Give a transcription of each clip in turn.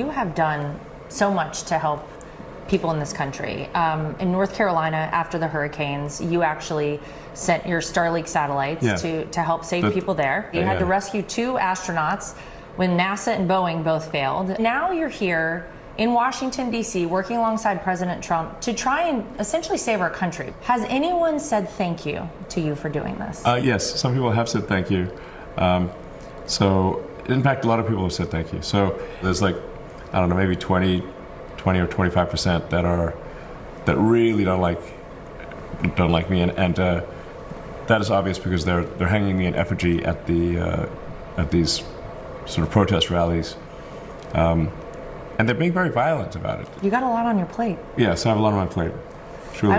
You have done so much to help people in this country. In North Carolina, after the hurricanes, you actually sent your Starlink satellites to help save people there. You had to rescue 2 astronauts when NASA and Boeing both failed. Now you're here in Washington, D.C., working alongside President Trump to try and essentially save our country. Has anyone said thank you to you for doing this? Yes, some people have said thank you. So, in fact, a lot of people have said thank you. So there's like, I don't know, maybe 20 or 25% that really don't like me, and that is obvious because they're hanging me in effigy at these sort of protest rallies, and they're being very violent about it. You got a lot on your plate. Yes, I have a lot on my plate. It's really,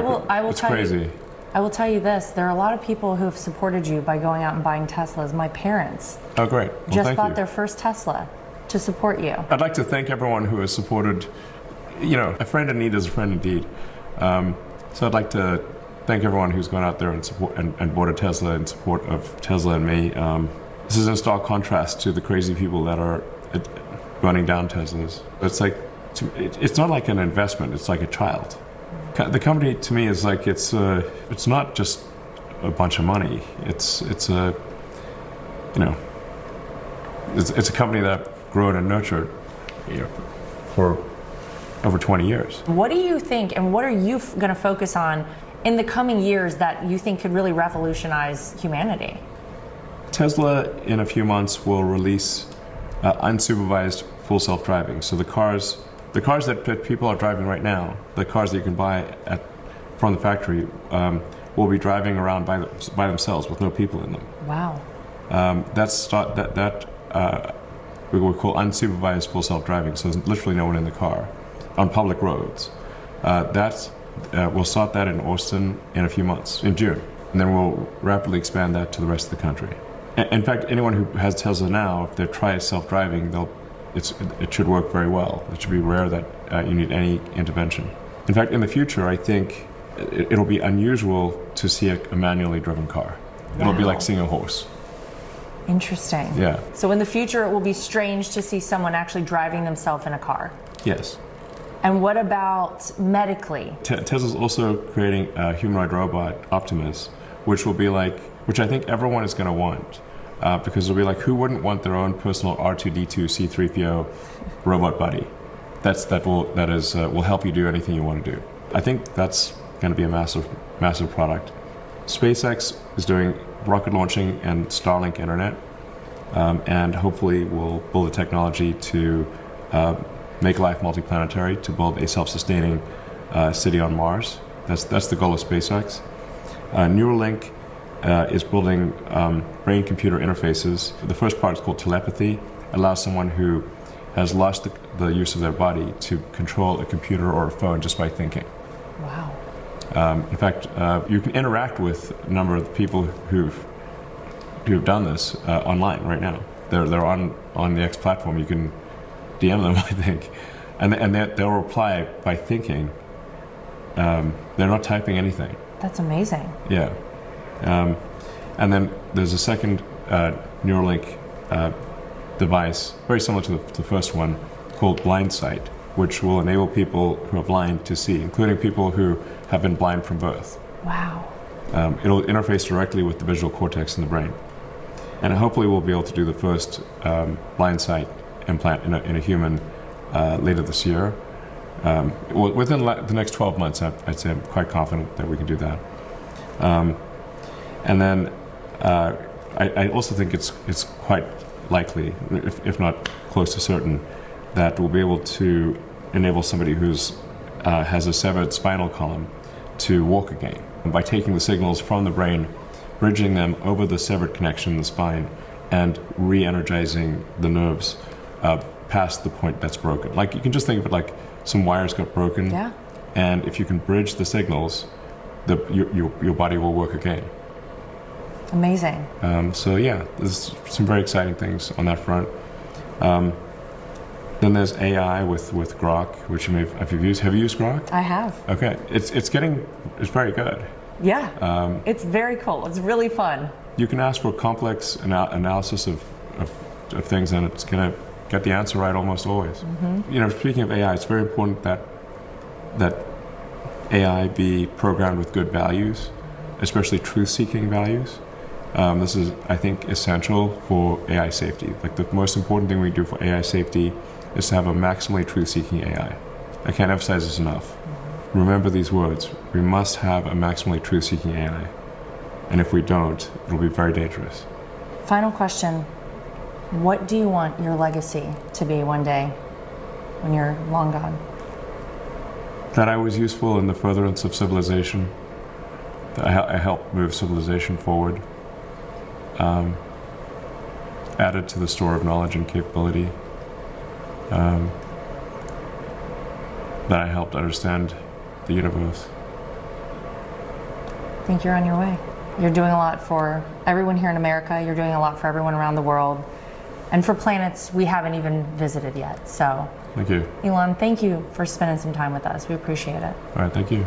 it's crazy. I will tell you this, there are a lot of people who have supported you by going out and buying Teslas. My parents just bought their first Tesla to support you. I'd like to thank everyone who has supported, a friend in need is a friend indeed. So I'd like to thank everyone who's gone out there and support and bought a Tesla in support of Tesla and me. This is in stark contrast to the crazy people that are running down Teslas. It's not like an investment, it's like a child. The company to me is like it's not just a bunch of money. It's a company that I've grown and nurtured for over 20 years. What do you think, and what are you going to focus on in the coming years that you think could really revolutionize humanity? Tesla in a few months will release unsupervised full self-driving. So the cars that people are driving right now, the cars that you can buy from the factory, will be driving around by themselves with no people in them. Wow. We call unsupervised full self-driving. So there's literally no one in the car on public roads. We'll start that in Austin in a few months, in June, and then we'll rapidly expand that to the rest of the country. In fact, anyone who has Tesla now, if they try self-driving, it should work very well. It should be rare that you need any intervention. In fact, in the future, I think it'll be unusual to see a manually driven car. Wow. It'll be like seeing a horse. Interesting. Yeah. So in the future, it will be strange to see someone actually driving themselves in a car. Yes. And what about medically? Tesla's also creating a humanoid robot, Optimus, which I think everyone is going to want. Because it'll be like, who wouldn't want their own personal R2-D2 C-3PO robot buddy? That will help you do anything you want to do. I think that's going to be a massive product. SpaceX is doing rocket launching and Starlink internet, and hopefully we'll build the technology to make life multiplanetary, to build a self-sustaining city on Mars. That's the goal of SpaceX. Neuralink is building brain-computer interfaces. The first part is called telepathy. It allows someone who has lost the use of their body to control a computer or a phone just by thinking. Wow. In fact, you can interact with a number of the people who've done this online right now. They're on the X platform. You can DM them, I think, and they'll reply by thinking. They're not typing anything. That's amazing. Yeah. And then there's a second Neuralink device, very similar to the first one, called Blind Sight, which will enable people who are blind to see, including people who have been blind from birth. Wow. It'll interface directly with the visual cortex in the brain. And hopefully we'll be able to do the first Blind Sight implant in a human later this year. Within the next 12 months, I'd say I'm quite confident that we can do that. And then I also think it's quite likely, if not close to certain, that we'll be able to enable somebody who's has a severed spinal column to walk again by taking the signals from the brain, bridging them over the severed connection in the spine, and re-energizing the nerves past the point that's broken. Like, you can just think of it like some wires got broken, and if you can bridge the signals, your body will work again. Amazing. So yeah, there's some very exciting things on that front. Then there's AI with Grok, which have you used? Have you used Grok? I have. Okay, it's very good. Yeah, it's very cool. It's really fun. You can ask for complex analysis of things, and it's gonna get the answer right almost always. Mm-hmm. You know, speaking of AI, it's very important that AI be programmed with good values, especially truth-seeking values. This is, I think, essential for AI safety. Like, the most important thing we do for AI safety is to have a maximally truth-seeking AI. I can't emphasize this enough. Remember these words. We must have a maximally truth-seeking AI. And if we don't, it'll be very dangerous. Final question. What do you want your legacy to be one day when you're long gone? That I was useful in the furtherance of civilization. That I helped move civilization forward. Added to the store of knowledge and capability. That I helped understand the universe. I think you're on your way. You're doing a lot for everyone here in America. You're doing a lot for everyone around the world. And for planets we haven't even visited yet. So, thank you. Elon, thank you for spending some time with us. We appreciate it. All right, thank you.